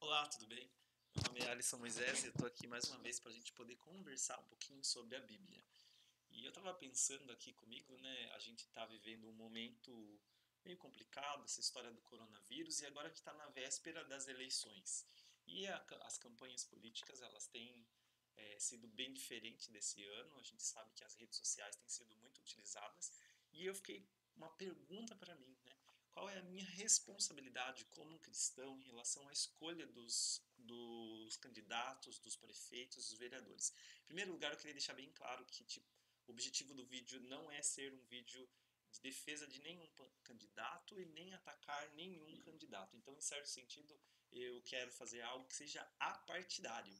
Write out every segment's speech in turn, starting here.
Olá, tudo bem? Meu nome é Alisson Moisés e eu estou aqui mais uma vez para a gente poder conversar um pouquinho sobre a Bíblia. E eu estava pensando aqui comigo, né? A gente está vivendo um momento meio complicado, essa história do coronavírus, e agora a gente está na véspera das eleições. As campanhas políticas, elas têm sido bem diferentes desse ano. A gente sabe que as redes sociais têm sido muito utilizadas. E eu fiquei uma pergunta para mim, né? Qual é a minha responsabilidade como um cristão em relação à escolha dos candidatos, dos prefeitos, dos vereadores? Em primeiro lugar, eu queria deixar bem claro que o objetivo do vídeo não é ser um vídeo de defesa de nenhum candidato e nem atacar nenhum candidato. Então, em certo sentido, eu quero fazer algo que seja apartidário.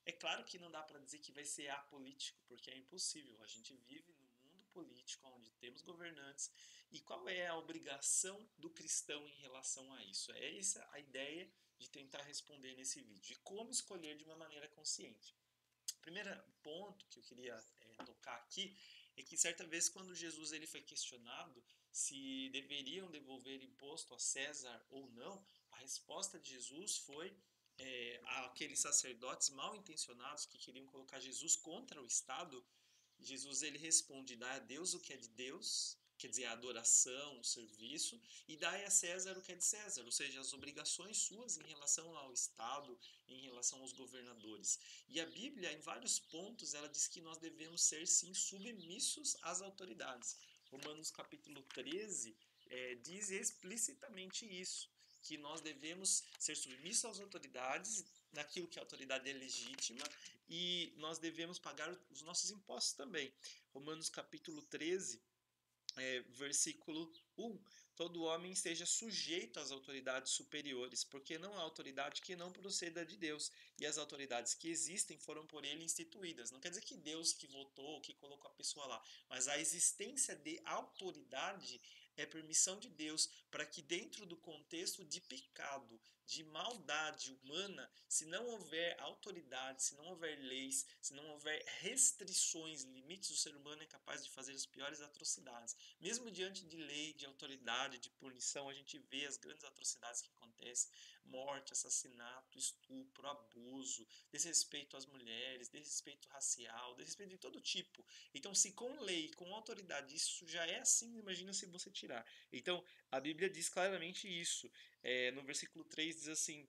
É claro que não dá para dizer que vai ser apolítico, porque é impossível. A gente vive num mundo político onde temos governantes. E qual é a obrigação do cristão em relação a isso? É essa a ideia de tentar responder nesse vídeo. E como escolher de uma maneira consciente. O primeiro ponto que eu queria tocar aqui é que certa vez quando Jesus ele foi questionado se deveriam devolver imposto a César ou não, a resposta de Jesus foi aqueles sacerdotes mal intencionados que queriam colocar Jesus contra o Estado. Jesus ele responde: dá a Deus o que é de Deus, quer dizer, a adoração, o serviço, e dai a César o que é de César, ou seja, as obrigações suas em relação ao Estado, em relação aos governadores. E a Bíblia, em vários pontos, ela diz que nós devemos ser, sim, submissos às autoridades. Romanos capítulo 13 diz explicitamente isso, que nós devemos ser submissos às autoridades, naquilo que a autoridade é legítima, e nós devemos pagar os nossos impostos também. Romanos capítulo 13, versículo 1. Todo homem esteja sujeito às autoridades superiores, porque não há autoridade que não proceda de Deus, e as autoridades que existem foram por ele instituídas. Não quer dizer que Deus que votou, que colocou a pessoa lá, mas a existência de autoridade é permissão de Deus para que dentro do contexto de pecado, de maldade humana, se não houver autoridade, se não houver leis, se não houver restrições, limites, o ser humano é capaz de fazer as piores atrocidades. Mesmo diante de lei, de autoridade, de punição, a gente vê as grandes atrocidades que acontecem: morte, assassinato, estupro, abuso, desrespeito às mulheres, desrespeito racial, desrespeito de todo tipo. Então, se com lei, com autoridade, isso já é assim, imagina se você tirar. Então, a Bíblia diz claramente isso. No versículo 3 diz assim: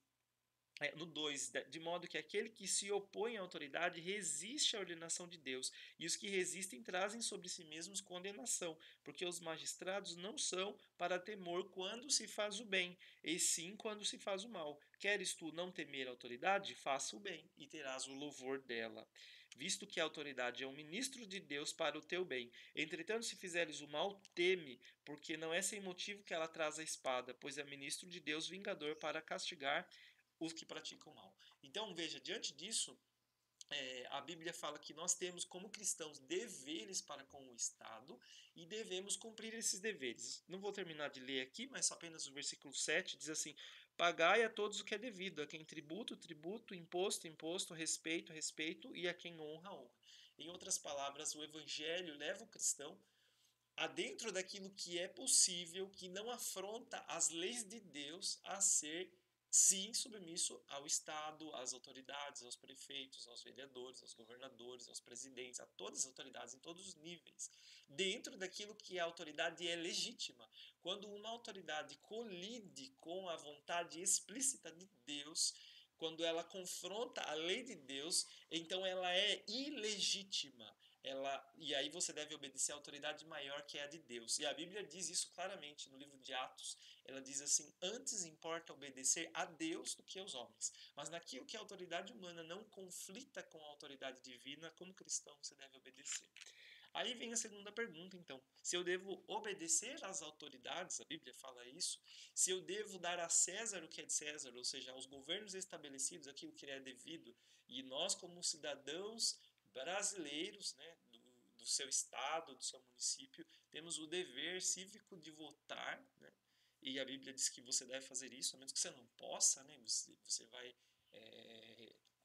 no 2, de modo que aquele que se opõe à autoridade resiste à ordenação de Deus, e os que resistem trazem sobre si mesmos condenação, porque os magistrados não são para temor quando se faz o bem, e sim quando se faz o mal. Queres tu não temer a autoridade? Faça o bem, e terás o louvor dela. Visto que a autoridade é um ministro de Deus para o teu bem. Entretanto, se fizeres o mal, teme, porque não é sem motivo que ela traz a espada, pois é ministro de Deus vingador para castigar os que praticam mal. Então, veja, diante disso, a Bíblia fala que nós temos, como cristãos, deveres para com o Estado e devemos cumprir esses deveres. Não vou terminar de ler aqui, mas apenas o versículo 7 diz assim: pagai a todos o que é devido, a quem tributo, tributo, imposto, imposto, respeito, respeito, e a quem honra, honra. Em outras palavras, o Evangelho leva o cristão a dentro daquilo que é possível, que não afronta as leis de Deus, a ser sim submisso ao Estado, às autoridades, aos prefeitos, aos vereadores, aos governadores, aos presidentes, a todas as autoridades em todos os níveis, dentro daquilo que a autoridade é legítima. Quando uma autoridade colide com a vontade explícita de Deus, quando ela confronta a lei de Deus, então ela é ilegítima. E aí você deve obedecer à autoridade maior, que é a de Deus. E a Bíblia diz isso claramente no livro de Atos. Ela diz assim: antes importa obedecer a Deus do que aos homens. Mas naquilo que a autoridade humana não conflita com a autoridade divina, como cristão você deve obedecer. Aí vem a segunda pergunta, então. Se eu devo obedecer às autoridades, a Bíblia fala isso, se eu devo dar a César o que é de César, ou seja, aos governos estabelecidos aquilo que lhe é devido, e nós, como cidadãos brasileiros, né, do seu estado, do seu município, temos o dever cívico de votar, né, e a Bíblia diz que você deve fazer isso, a menos que você não possa, né, você vai,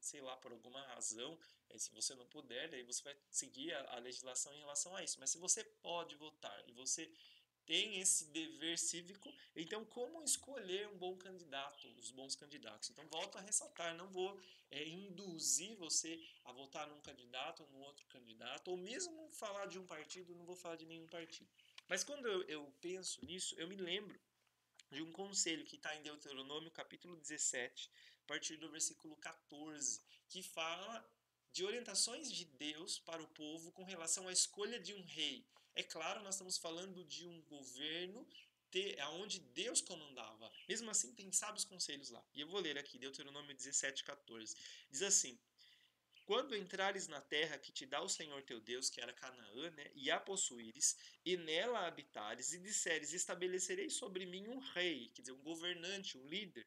sei lá, por alguma razão, se você não puder, daí você vai seguir a legislação em relação a isso. Mas se você pode votar e você tem esse dever cívico. Então, como escolher um bom candidato, os bons candidatos? Então, volto a ressaltar, não vou induzir você a votar num candidato ou num outro candidato, ou mesmo falar de um partido, não vou falar de nenhum partido. Mas quando eu penso nisso, eu me lembro de um conselho que está em Deuteronômio, capítulo 17, a partir do versículo 14, que fala de orientações de Deus para o povo com relação à escolha de um rei. É claro, nós estamos falando de um governo onde Deus comandava. Mesmo assim, tem sábios conselhos lá. E eu vou ler aqui, Deuteronômio 17, 14. Diz assim: quando entrares na terra que te dá o Senhor teu Deus, que era Canaã, né, e a possuíres, e nela habitares, e disseres, estabelecerei sobre mim um rei, quer dizer, um governante, um líder,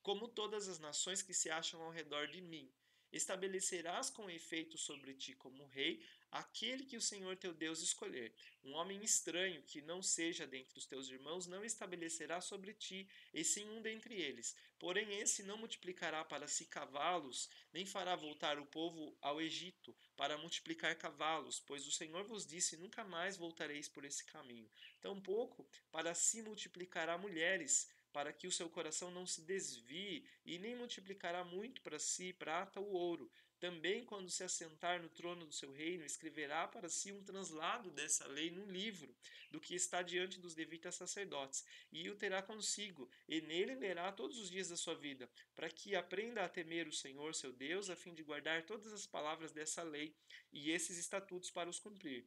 como todas as nações que se acham ao redor de mim. Estabelecerás com efeito sobre ti como rei aquele que o Senhor teu Deus escolher. Um homem estranho que não seja dentre os teus irmãos não estabelecerá sobre ti, e sim um dentre eles. Porém, esse não multiplicará para si cavalos, nem fará voltar o povo ao Egito para multiplicar cavalos, pois o Senhor vos disse: nunca mais voltareis por esse caminho. Tampouco para si multiplicará mulheres, para que o seu coração não se desvie, e nem multiplicará muito para si prata ou ouro. Também, quando se assentar no trono do seu reino, escreverá para si um translado dessa lei num livro, do que está diante dos levitas sacerdotes, e o terá consigo, e nele lerá todos os dias da sua vida, para que aprenda a temer o Senhor, seu Deus, a fim de guardar todas as palavras dessa lei e esses estatutos para os cumprir.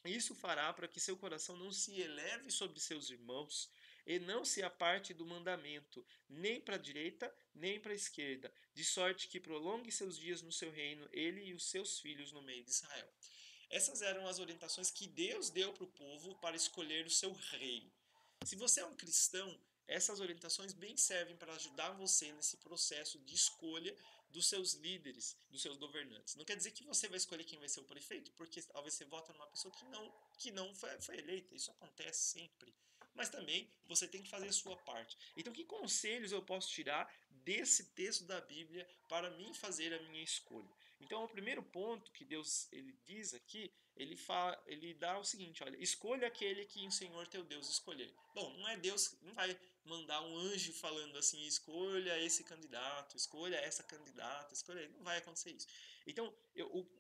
Isso fará para que seu coração não se eleve sobre seus irmãos e não se aparte do mandamento, nem para a direita, nem para a esquerda, de sorte que prolongue seus dias no seu reino, ele e os seus filhos no meio de Israel. Essas eram as orientações que Deus deu para o povo para escolher o seu rei. Se você é um cristão, essas orientações bem servem para ajudar você nesse processo de escolha dos seus líderes, dos seus governantes. Não quer dizer que você vai escolher quem vai ser o prefeito, porque talvez você vota numa pessoa que não foi eleita. Isso acontece sempre. Mas também você tem que fazer a sua parte. Então, que conselhos eu posso tirar desse texto da Bíblia para mim fazer a minha escolha? Então, o primeiro ponto que Deus ele diz aqui, ele dá o seguinte: olha, escolha aquele que o Senhor teu Deus escolher. Bom, não é Deus, não vai mandar um anjo falando assim, escolha esse candidato, escolha essa candidata, escolha, não vai acontecer isso. Então,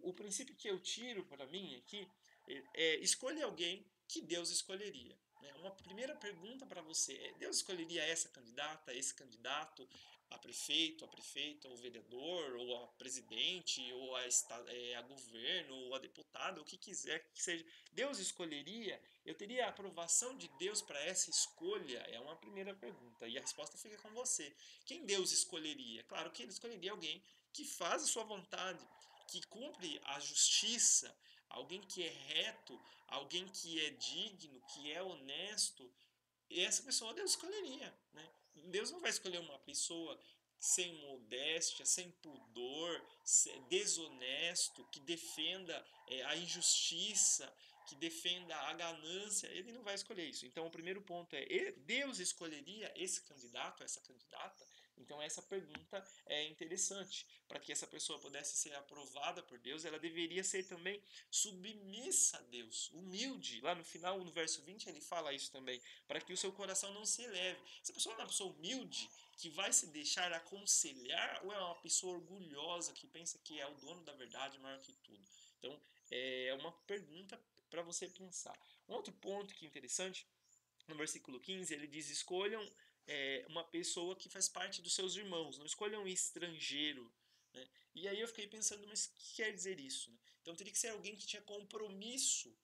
o princípio que eu tiro para mim aqui escolha alguém que Deus escolheria. Né? Uma primeira pergunta para você é: Deus escolheria essa candidata, esse candidato, a prefeito, a prefeita, ou vereador, ou a presidente, ou a governo, ou a deputada, o que quiser que seja. Deus escolheria? Eu teria a aprovação de Deus para essa escolha? É uma primeira pergunta. E a resposta fica com você. Quem Deus escolheria? Claro que ele escolheria alguém que faz a sua vontade, que cumpre a justiça, alguém que é reto, alguém que é digno, que é honesto. E essa pessoa Deus escolheria, né? Deus não vai escolher uma pessoa sem modéstia, sem pudor, desonesto, que defenda a injustiça, que defenda a ganância. Ele não vai escolher isso. Então, o primeiro ponto é: Deus escolheria esse candidato, essa candidata? Então, essa pergunta é interessante. Para que essa pessoa pudesse ser aprovada por Deus, ela deveria ser também submissa a Deus, humilde. Lá no final, no verso 20, ele fala isso também, para que o seu coração não se eleve. Essa pessoa é uma pessoa humilde, que vai se deixar aconselhar, ou é uma pessoa orgulhosa, que pensa que é o dono da verdade maior que tudo? Então, é uma pergunta para você pensar. Um outro ponto que é interessante, no versículo 15, ele diz: escolham uma pessoa que faz parte dos seus irmãos, não escolham um estrangeiro. Né? E aí eu fiquei pensando, mas o que quer dizer isso? Né? Então teria que ser alguém que tinha compromisso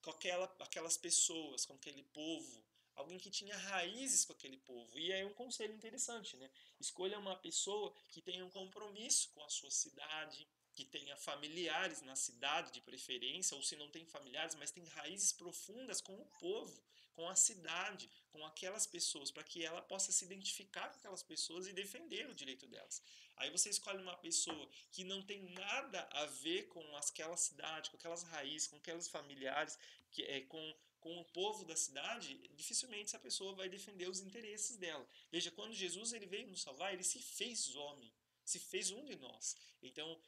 com aquelas pessoas, com aquele povo, alguém que tinha raízes com aquele povo. E aí um conselho interessante, né? Escolha uma pessoa que tenha um compromisso com a sua cidade, que tenha familiares na cidade de preferência, ou se não tem familiares, mas tem raízes profundas com o povo, com a cidade, com aquelas pessoas, para que ela possa se identificar com aquelas pessoas e defender o direito delas. Aí você escolhe uma pessoa que não tem nada a ver com aquela cidade, com aquelas raízes, com aqueles familiares, com o povo da cidade, dificilmente essa pessoa vai defender os interesses dela. Veja, quando Jesus ele veio nos salvar, ele se fez homem. se fez um de nós. Então,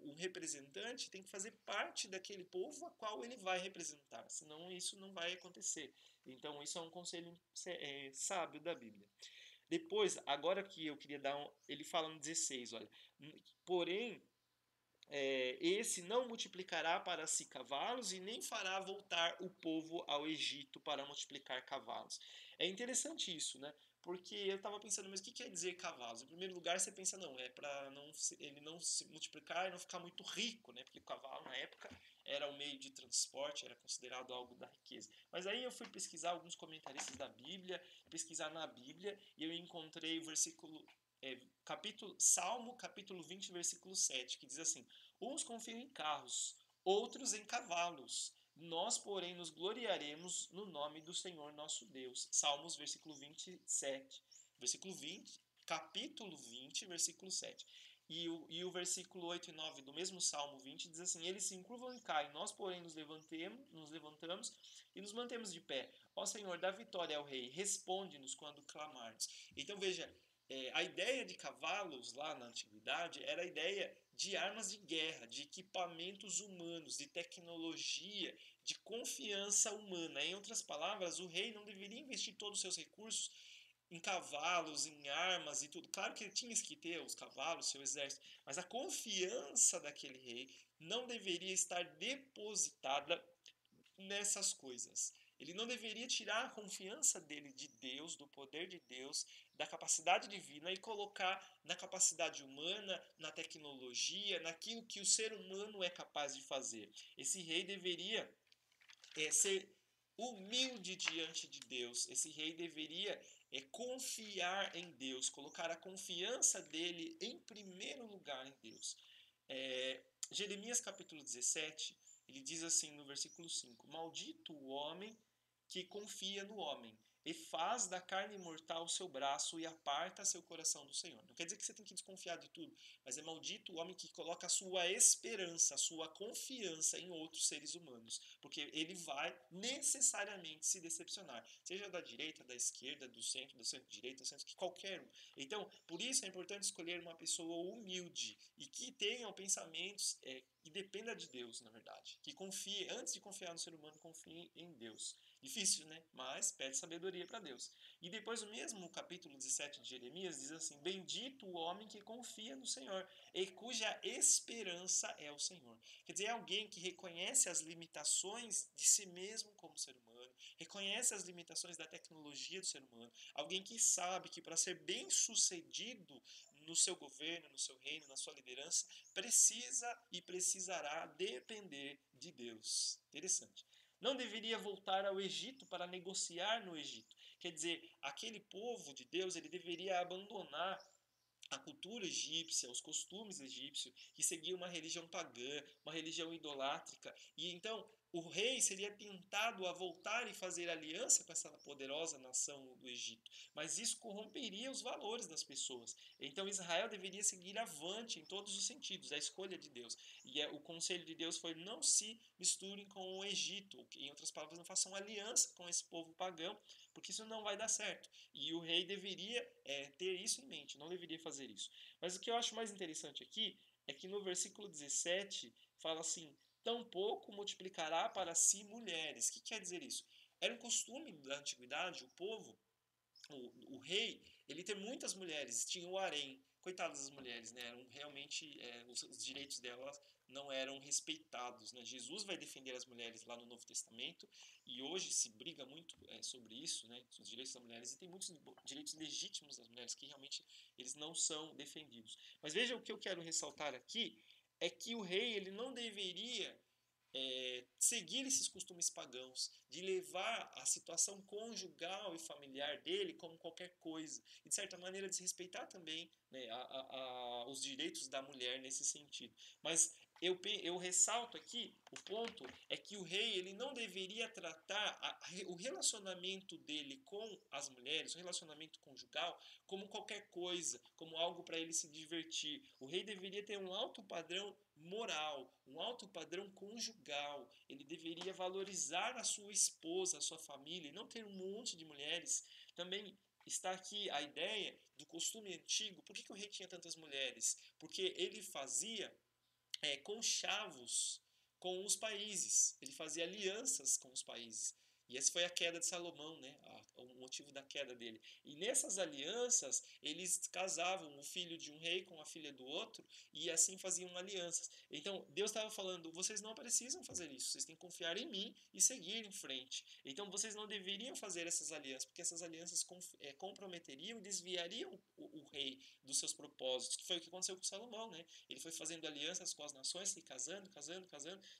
um representante tem que fazer parte daquele povo a qual ele vai representar, senão isso não vai acontecer. Então, isso é um conselho sábio da Bíblia. Depois, agora que eu queria dar ele fala no 16, olha, porém, esse não multiplicará para si cavalos e nem fará voltar o povo ao Egito para multiplicar cavalos. É interessante isso, né? Porque eu estava pensando, mas o que quer dizer cavalos? Em primeiro lugar, você pensa, não, é para ele não se multiplicar e não ficar muito rico, né? Porque o cavalo, na época, era o meio de transporte, era considerado algo da riqueza. Mas aí eu fui pesquisar alguns comentaristas da Bíblia, pesquisar na Bíblia, e eu encontrei o versículo Salmo capítulo 20, versículo 7, que diz assim: uns confiam em carros, outros em cavalos. Nós, porém, nos gloriaremos no nome do Senhor nosso Deus. Salmos, versículo 27. Versículo 20, capítulo 20, versículo 7. E o versículo 8 e 9 do mesmo Salmo 20 diz assim: eles se encurvam e caem, nós, porém, nos levantamos e nos mantemos de pé. Ó Senhor, dá vitória ao Rei, responde-nos quando clamarmos. Então, veja, a ideia de cavalos lá na antiguidade era a ideia de armas de guerra, de equipamentos humanos, de tecnologia, de confiança humana. Em outras palavras, o rei não deveria investir todos os seus recursos em cavalos, em armas e tudo. Claro que ele tinha que ter os cavalos, seu exército, mas a confiança daquele rei não deveria estar depositada nessas coisas. Ele não deveria tirar a confiança dele de Deus, do poder de Deus, da capacidade divina e colocar na capacidade humana, na tecnologia, naquilo que o ser humano é capaz de fazer. Esse rei deveria ser humilde diante de Deus. Esse rei deveria confiar em Deus, colocar a confiança dele em primeiro lugar em Deus. Jeremias capítulo 17, ele diz assim no versículo 5: maldito o homem que confia no homem e faz da carne mortal o seu braço e aparta seu coração do Senhor. Não quer dizer que você tem que desconfiar de tudo, mas é maldito o homem que coloca a sua esperança, a sua confiança em outros seres humanos, porque ele vai necessariamente se decepcionar, seja da direita, da esquerda, do centro-direita, do centro, qualquer um. Então, por isso é importante escolher uma pessoa humilde e que tenha pensamentos e dependa de Deus, na verdade, que confie, antes de confiar no ser humano, confie em Deus. Difícil, né? Mas pede sabedoria para Deus. E depois o mesmo capítulo 17 de Jeremias diz assim: bendito o homem que confia no Senhor e cuja esperança é o Senhor. Quer dizer, é alguém que reconhece as limitações de si mesmo como ser humano, reconhece as limitações da tecnologia do ser humano, alguém que sabe que para ser bem sucedido no seu governo, no seu reino, na sua liderança, precisa e precisará depender de Deus. Interessante. Não deveria voltar ao Egito para negociar no Egito. Quer dizer, aquele povo de Deus, ele deveria abandonar a cultura egípcia, os costumes egípcios, que seguia uma religião pagã, uma religião idolátrica. E então o rei seria tentado a voltar e fazer aliança com essa poderosa nação do Egito. Mas isso corromperia os valores das pessoas. Então Israel deveria seguir avante em todos os sentidos, a escolha de Deus. E o conselho de Deus foi: não se misturem com o Egito. Em outras palavras, não façam aliança com esse povo pagão, porque isso não vai dar certo. E o rei deveria ter isso em mente, não deveria fazer isso. Mas o que eu acho mais interessante aqui é que no versículo 17 fala assim: tampouco multiplicará para si mulheres. O que quer dizer isso? Era um costume da antiguidade, o povo, o rei, ele ter muitas mulheres, tinha o harém. Coitadas das mulheres, né? Realmente os direitos delas não eram respeitados, né? Jesus vai defender as mulheres lá no Novo Testamento e hoje se briga muito sobre isso, né? Os direitos das mulheres, e tem muitos direitos legítimos das mulheres que realmente eles não são defendidos. Mas veja, o que eu quero ressaltar aqui é que o rei ele não deveria seguir esses costumes pagãos, de levar a situação conjugal e familiar dele como qualquer coisa, e de certa maneira desrespeitar também, né, os direitos da mulher nesse sentido. Mas eu ressalto aqui, o ponto é que o rei ele não deveria tratar o relacionamento dele com as mulheres, o relacionamento conjugal, como qualquer coisa, como algo para ele se divertir. O rei deveria ter um alto padrão moral, um alto padrão conjugal. Ele deveria valorizar a sua esposa, a sua família, e não ter um monte de mulheres. Também está aqui a ideia do costume antigo. Por que o rei tinha tantas mulheres? Porque ele fazia conchavos com os países, ele fazia alianças com os países. E essa foi a queda de Salomão, né? O motivo da queda dele. E nessas alianças, eles casavam o filho de um rei com a filha do outro, e assim faziam alianças. Então, Deus estava falando, vocês não precisam fazer isso, vocês têm que confiar em mim e seguir em frente. Então, vocês não deveriam fazer essas alianças, porque essas alianças comprometeriam e desviariam o rei dos seus propósitos, que foi o que aconteceu com Salomão, né? Ele foi fazendo alianças com as nações, e casando.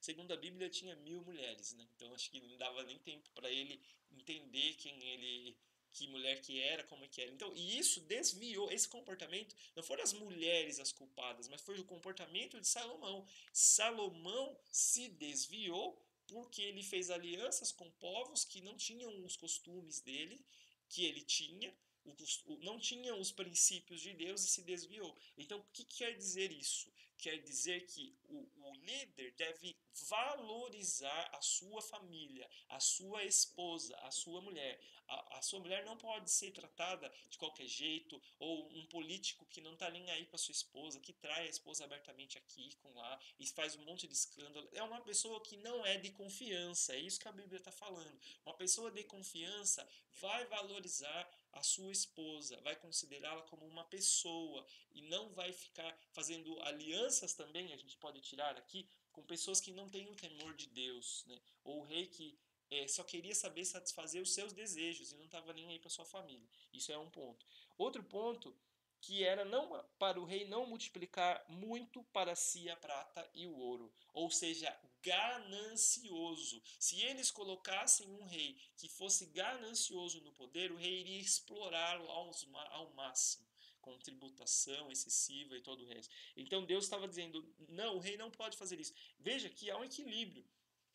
Segundo a Bíblia, tinha 1000 mulheres, né? Então acho que não dava nem tempo para ele entender que mulher que era, como é que era. Então, e isso desviou, esse comportamento, não foram as mulheres as culpadas, mas foi o comportamento de Salomão. Salomão se desviou porque ele fez alianças com povos que não tinham os costumes dele, que ele tinha, não tinham os princípios de Deus e se desviou. Então, o que quer dizer isso? Quer dizer que o líder deve valorizar a sua família, a sua esposa, a sua mulher. A sua mulher não pode ser tratada de qualquer jeito, ou um político que não está nem aí para sua esposa, que trai a esposa abertamente aqui, com lá, e faz um monte de escândalo. É uma pessoa que não é de confiança, é isso que a Bíblia está falando. Uma pessoa de confiança vai valorizar a sua esposa, vai considerá-la como uma pessoa e não vai ficar fazendo alianças também, a gente pode tirar aqui, com pessoas que não têm o temor de Deus, né? Ou o rei que só queria saber satisfazer os seus desejos e não estava nem aí para sua família. Isso é um ponto. Outro ponto que era não para o rei não multiplicar muito para si a prata e o ouro, ou seja, ganancioso. Se eles colocassem um rei que fosse ganancioso no poder, o rei iria explorá-lo ao máximo, com tributação excessiva e todo o resto. Então Deus estava dizendo, não, o rei não pode fazer isso. Veja que há um equilíbrio.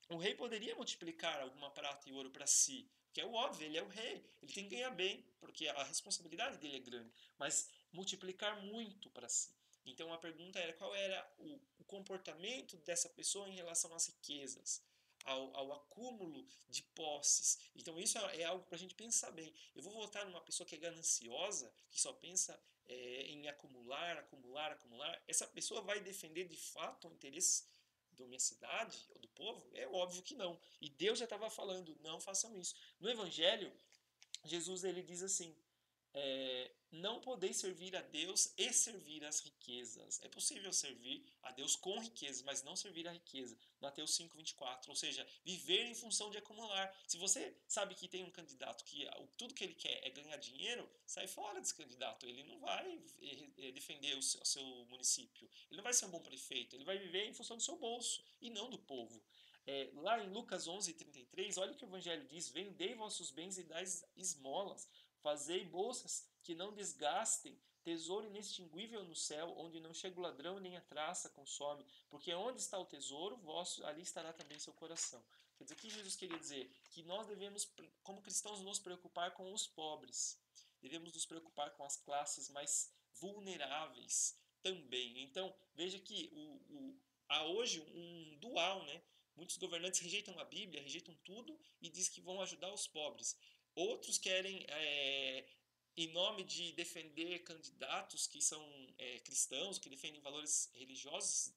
O rei poderia multiplicar alguma prata e ouro para si, que é o óbvio, ele é o rei, ele tem que ganhar bem, porque a responsabilidade dele é grande, mas multiplicar muito para si. Então a pergunta era qual era o comportamento dessa pessoa em relação às riquezas, ao acúmulo de posses. Então isso é algo para a gente pensar bem. Eu vou votar numa pessoa que é gananciosa, que só pensa em acumular, acumular, acumular. Essa pessoa vai defender de fato o interesse da minha cidade ou do povo? É óbvio que não. E Deus já estava falando, não façam isso. No Evangelho, Jesus ele diz assim, não podeis servir a Deus e servir as riquezas. É possível servir a Deus com riquezas, mas não servir a riqueza. Mateus 5:24. Ou seja, viver em função de acumular. Se você sabe que tem um candidato que tudo que ele quer é ganhar dinheiro, sai fora desse candidato. Ele não vai defender o seu município. Ele não vai ser um bom prefeito. Ele vai viver em função do seu bolso e não do povo. Lá em Lucas 11:33, olha o que o Evangelho diz: vendei vossos bens e dai esmolas. Fazei bolsas que não desgastem, tesouro inextinguível no céu, onde não chega o ladrão nem a traça consome, porque onde está o tesouro vosso, ali estará também seu coração. Quer dizer, o que Jesus queria dizer? Que nós devemos, como cristãos, nos preocupar com os pobres. Devemos nos preocupar com as classes mais vulneráveis também. Então, veja que há hoje um dual, né? Muitos governantes rejeitam a Bíblia, rejeitam tudo e dizem que vão ajudar os pobres. Outros querem, em nome de defender candidatos que são cristãos, que defendem valores religiosos,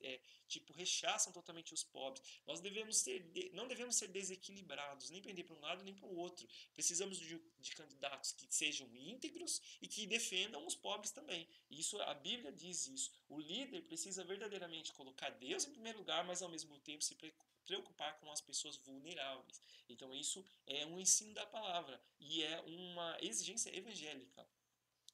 tipo, rechaçam totalmente os pobres. Nós não devemos ser desequilibrados, nem pender para um lado nem para o outro. Precisamos de candidatos que sejam íntegros e que defendam os pobres também. Isso, a Bíblia diz isso. O líder precisa verdadeiramente colocar Deus em primeiro lugar, mas ao mesmo tempo se preocupar com as pessoas vulneráveis. Então isso é um ensino da palavra e é uma exigência evangélica.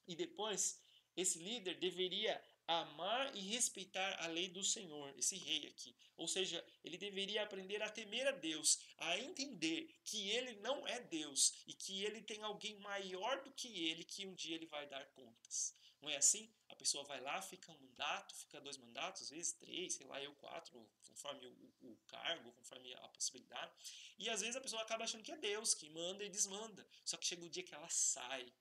E depois, esse líder deveria amar e respeitar a lei do Senhor, esse rei aqui. Ou seja, ele deveria aprender a temer a Deus, a entender que ele não é Deus e que ele tem alguém maior do que ele, que um dia ele vai dar contas. Não é assim? A pessoa vai lá, fica um mandato, fica 2 mandatos, às vezes 3, sei lá, 4, conforme o cargo, conforme a possibilidade. E às vezes a pessoa acaba achando que é Deus, que manda e desmanda. Só que chega o dia que ela sai.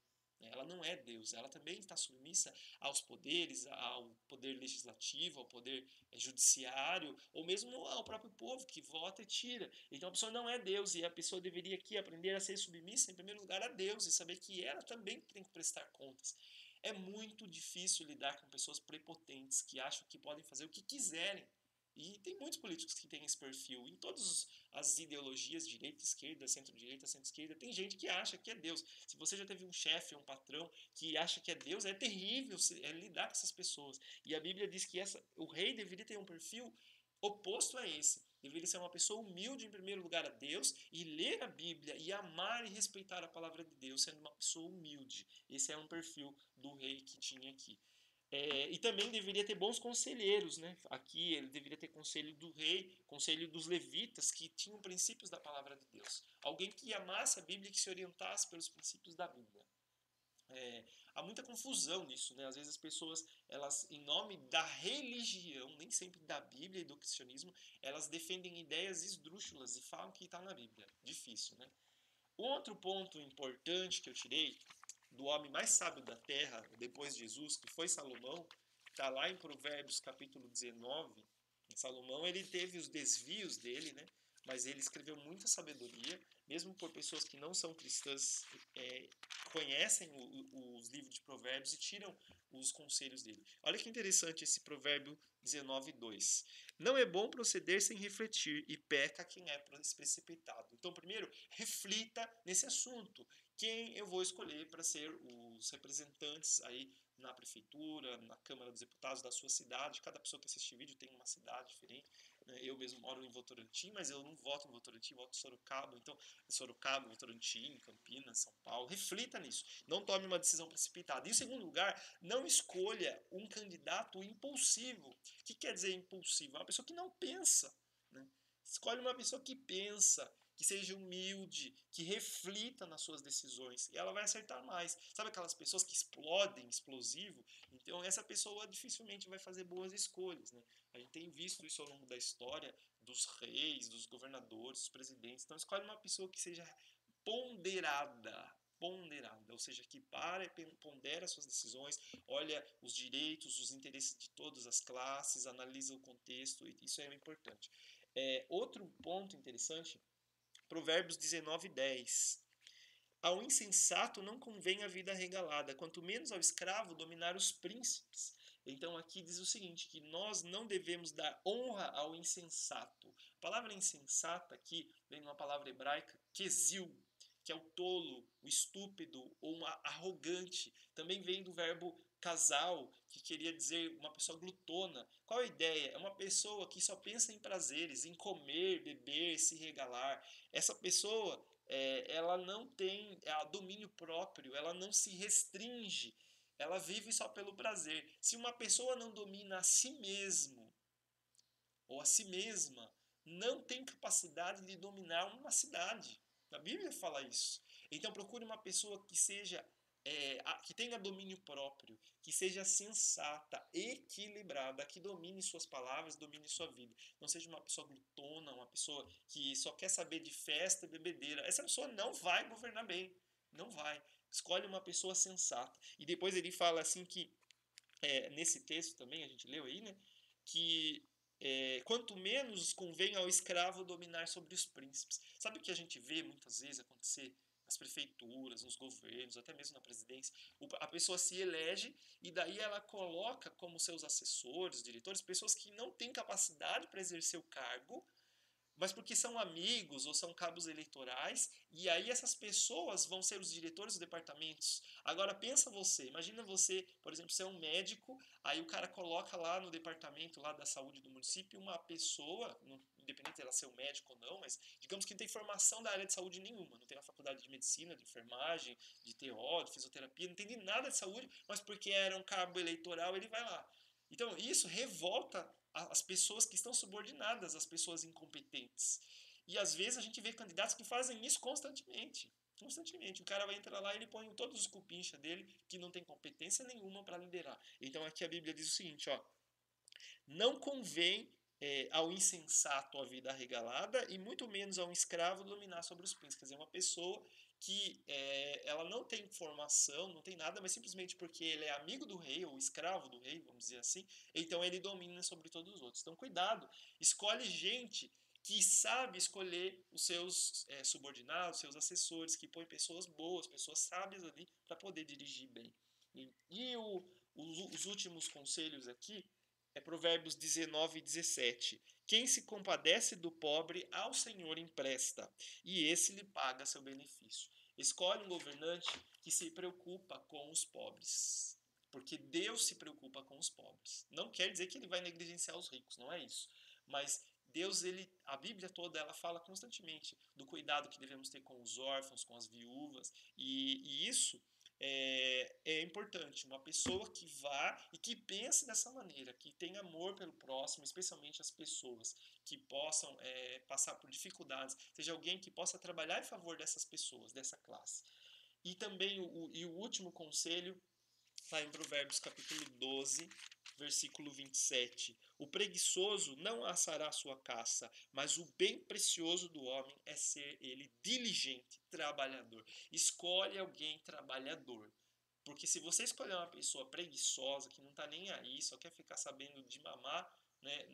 Ela não é Deus, ela também está submissa aos poderes, ao poder legislativo, ao poder judiciário, ou mesmo ao próprio povo que vota e tira. Então a pessoa não é Deus e a pessoa deveria aqui aprender a ser submissa em primeiro lugar a Deus e saber que ela também tem que prestar contas. É muito difícil lidar com pessoas prepotentes que acham que podem fazer o que quiserem. E tem muitos políticos que têm esse perfil. Em todas as ideologias, direita, esquerda, centro-direita, centro-esquerda, tem gente que acha que é Deus. Se você já teve um chefe, um patrão que acha que é Deus, é terrível lidar com essas pessoas. E a Bíblia diz que o rei deveria ter um perfil oposto a esse. Deveria ser uma pessoa humilde em primeiro lugar a Deus e ler a Bíblia e amar e respeitar a palavra de Deus, sendo uma pessoa humilde. Esse é um perfil do rei que tinha aqui. E também deveria ter bons conselheiros, né? Aqui ele deveria ter conselho do rei, conselho dos levitas, que tinham princípios da palavra de Deus. Alguém que amasse a Bíblia e que se orientasse pelos princípios da Bíblia. Há muita confusão nisso, né? Às vezes as pessoas, elas, em nome da religião, nem sempre da Bíblia e do cristianismo, elas defendem ideias esdrúxulas e falam que está na Bíblia. Difícil, né? Outro ponto importante que eu tirei do homem mais sábio da terra, depois de Jesus, que foi Salomão, está lá em Provérbios capítulo 19. Salomão, ele teve os desvios dele, né? Mas ele escreveu muita sabedoria, mesmo por pessoas que não são cristãs, conhecem os livros de Provérbios e tiram os conselhos dele. Olha que interessante esse Provérbio 19:2. Não é bom proceder sem refletir, e peca quem é precipitado. Então, primeiro, reflita nesse assunto. Quem eu vou escolher para ser os representantes aí na prefeitura, na Câmara dos Deputados da sua cidade. Cada pessoa que assiste o vídeo tem uma cidade diferente. Eu mesmo moro em Votorantim, mas eu não voto em Votorantim, voto em Sorocaba. Então, Sorocaba, Votorantim, Campinas, São Paulo. Reflita nisso. Não tome uma decisão precipitada. E, em segundo lugar, não escolha um candidato impulsivo. O que quer dizer impulsivo? É uma pessoa que não pensa. Né? Escolhe uma pessoa que pensa, que seja humilde, que reflita nas suas decisões, e ela vai acertar mais. Sabe aquelas pessoas que explodem, explosivo? Então essa pessoa dificilmente vai fazer boas escolhas, né? A gente tem visto isso ao longo da história dos reis, dos governadores, dos presidentes. Então escolhe uma pessoa que seja ponderada, ou seja, que para e pondera suas decisões, olha os direitos, os interesses de todas as classes, analisa o contexto, e isso é importante. Outro ponto interessante, Provérbios 19:10. Ao insensato não convém a vida regalada, quanto menos ao escravo dominar os príncipes. Então aqui diz o seguinte, que nós não devemos dar honra ao insensato. A palavra insensata aqui vem de uma palavra hebraica, quesil, que é o tolo, o estúpido ou um arrogante. Também vem do verbo casal, que queria dizer uma pessoa glutona. Qual a ideia? É uma pessoa que só pensa em prazeres, em comer, beber, se regalar. Essa pessoa, ela não tem domínio próprio, ela não se restringe, ela vive só pelo prazer. Se uma pessoa não domina a si mesmo ou a si mesma, não tem capacidade de dominar uma cidade. A Bíblia fala isso. Então procure uma pessoa que seja que tenha domínio próprio, que seja sensata, equilibrada, que domine suas palavras, domine sua vida. Não seja uma pessoa glutona, uma pessoa que só quer saber de festa e bebedeira. Essa pessoa não vai governar bem. Não vai. Escolhe uma pessoa sensata. E depois ele fala assim que, nesse texto também, a gente leu aí, né? Que quanto menos convém ao escravo dominar sobre os príncipes. Sabe o que a gente vê muitas vezes acontecer nas prefeituras, nos governos, até mesmo na presidência? A pessoa se elege e daí ela coloca como seus assessores, diretores, pessoas que não têm capacidade para exercer o cargo, mas porque são amigos ou são cabos eleitorais, e aí essas pessoas vão ser os diretores dos departamentos. Agora pensa você, imagina você, por exemplo, ser um médico, aí o cara coloca lá no departamento lá da saúde do município uma pessoa, independente dela ser um médico ou não, mas digamos que não tem formação da área de saúde nenhuma, não tem a faculdade de medicina, de enfermagem, de TO, de fisioterapia, não entende nada de saúde, mas porque era um cabo eleitoral ele vai lá. Então isso revolta as pessoas que estão subordinadas às pessoas incompetentes. E às vezes a gente vê candidatos que fazem isso constantemente. Constantemente. O cara vai entrar lá e ele põe todos os cupincha dele que não tem competência nenhuma para liderar. Então aqui a Bíblia diz o seguinte, ó. Não convém ao insensato a vida regalada e muito menos ao escravo dominar sobre os príncipes. Quer dizer, uma pessoa que ela não tem formação, não tem nada, mas simplesmente porque ele é amigo do rei, ou escravo do rei, vamos dizer assim, então ele domina sobre todos os outros. Então, cuidado, escolhe gente que sabe escolher os seus subordinados, seus assessores, que põe pessoas boas, pessoas sábias ali para poder dirigir bem. Os últimos conselhos aqui é Provérbios 19 e 17. Quem se compadece do pobre, ao Senhor empresta, e esse lhe paga seu benefício. Escolhe um governante que se preocupa com os pobres, porque Deus se preocupa com os pobres. Não quer dizer que ele vai negligenciar os ricos, não é isso. Mas Deus, a Bíblia toda, ela fala constantemente do cuidado que devemos ter com os órfãos, com as viúvas, e isso é importante. Uma pessoa que vá e que pense dessa maneira, que tenha amor pelo próximo, especialmente as pessoas que possam passar por dificuldades, seja alguém que possa trabalhar em favor dessas pessoas, dessa classe. E também o último conselho está em Provérbios capítulo 12, versículo 27. O preguiçoso não assará sua caça, mas o bem precioso do homem é ser ele diligente, trabalhador. Escolhe alguém trabalhador. Porque se você escolher uma pessoa preguiçosa, que não está nem aí, só quer ficar sabendo de mamar, né,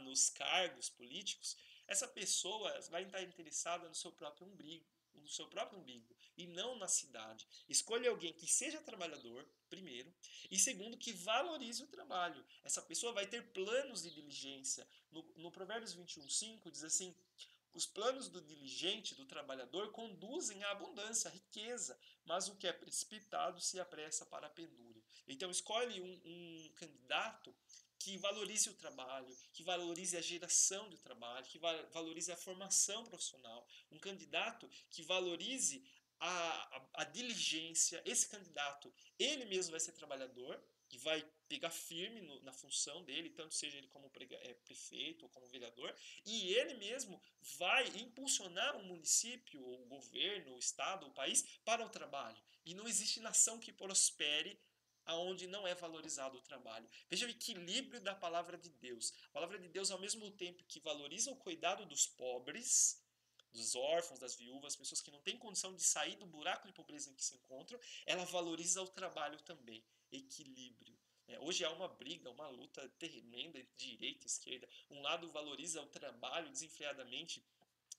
nos cargos políticos, essa pessoa vai estar interessada no seu próprio umbigo, e não na cidade. Escolha alguém que seja trabalhador, primeiro, e segundo, que valorize o trabalho. Essa pessoa vai ter planos de diligência. No Provérbios 21:5 diz assim: os planos do diligente, do trabalhador, conduzem à abundância, à riqueza, mas o que é precipitado se apressa para a penúria. Então, escolhe um candidato que valorize o trabalho, que valorize a geração do trabalho, que valorize a formação profissional. Um candidato que valorize a diligência. Esse candidato, ele mesmo vai ser trabalhador, que vai pegar firme na função dele, tanto seja ele como prefeito ou como vereador, e ele mesmo vai impulsionar o município, o governo, o estado, o país para o trabalho. E não existe nação que prospere aonde não é valorizado o trabalho. Veja o equilíbrio da palavra de Deus. A palavra de Deus, ao mesmo tempo que valoriza o cuidado dos pobres, dos órfãos, das viúvas, pessoas que não têm condição de sair do buraco de pobreza em que se encontram, ela valoriza o trabalho também. Equilíbrio. Hoje há uma briga, uma luta tremenda entre direita e esquerda. Um lado valoriza o trabalho desenfreadamente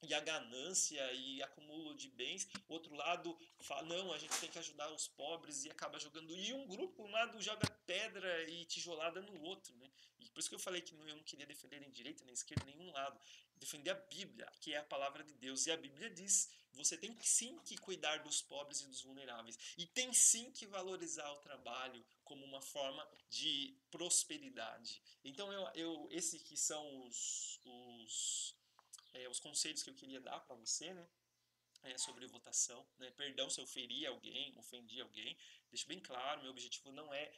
e a ganância e acúmulo de bens, o outro lado fala, não, a gente tem que ajudar os pobres e acaba jogando, e um grupo, um lado joga pedra e tijolada no outro, né? E por isso que eu falei que eu não queria defender nem direita, nem esquerda, nenhum lado, defender a Bíblia, que é a palavra de Deus, e a Bíblia diz, você tem sim que cuidar dos pobres e dos vulneráveis, e tem sim que valorizar o trabalho como uma forma de prosperidade. Então, esses que são os conselhos que eu queria dar para você, né? Sobre votação, né? Perdão se eu feri alguém, ofendi alguém. Deixo bem claro, meu objetivo não é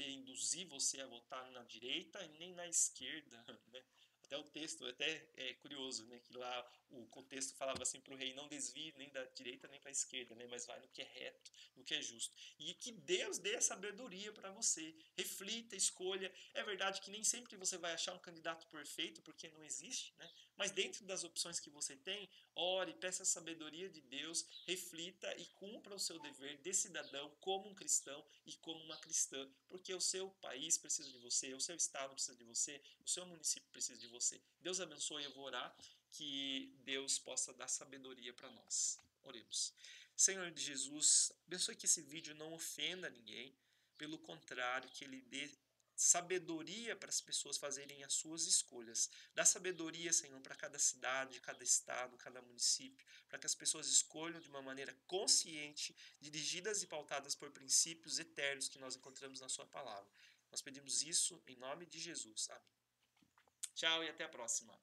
induzir você a votar na direita e nem na esquerda, né? Até o texto, até é curioso, né? Que lá o contexto falava assim para o rei, não desvie nem da direita nem para a esquerda, né? Mas vai no que é reto, no que é justo. E que Deus dê a sabedoria para você. Reflita, escolha. É verdade que nem sempre você vai achar um candidato perfeito, porque não existe, né? Mas dentro das opções que você tem, ore, peça a sabedoria de Deus, reflita e cumpra o seu dever de cidadão como um cristão e como uma cristã, porque o seu país precisa de você, o seu estado precisa de você, o seu município precisa de você. Deus abençoe, eu vou orar, que Deus possa dar sabedoria para nós. Oremos. Senhor de Jesus, abençoe que esse vídeo não ofenda ninguém, pelo contrário, que ele dê sabedoria para as pessoas fazerem as suas escolhas. Dá sabedoria, Senhor, para cada cidade, cada estado, cada município, para que as pessoas escolham de uma maneira consciente, dirigidas e pautadas por princípios eternos que nós encontramos na sua palavra. Nós pedimos isso em nome de Jesus. Amém. Tchau e até a próxima.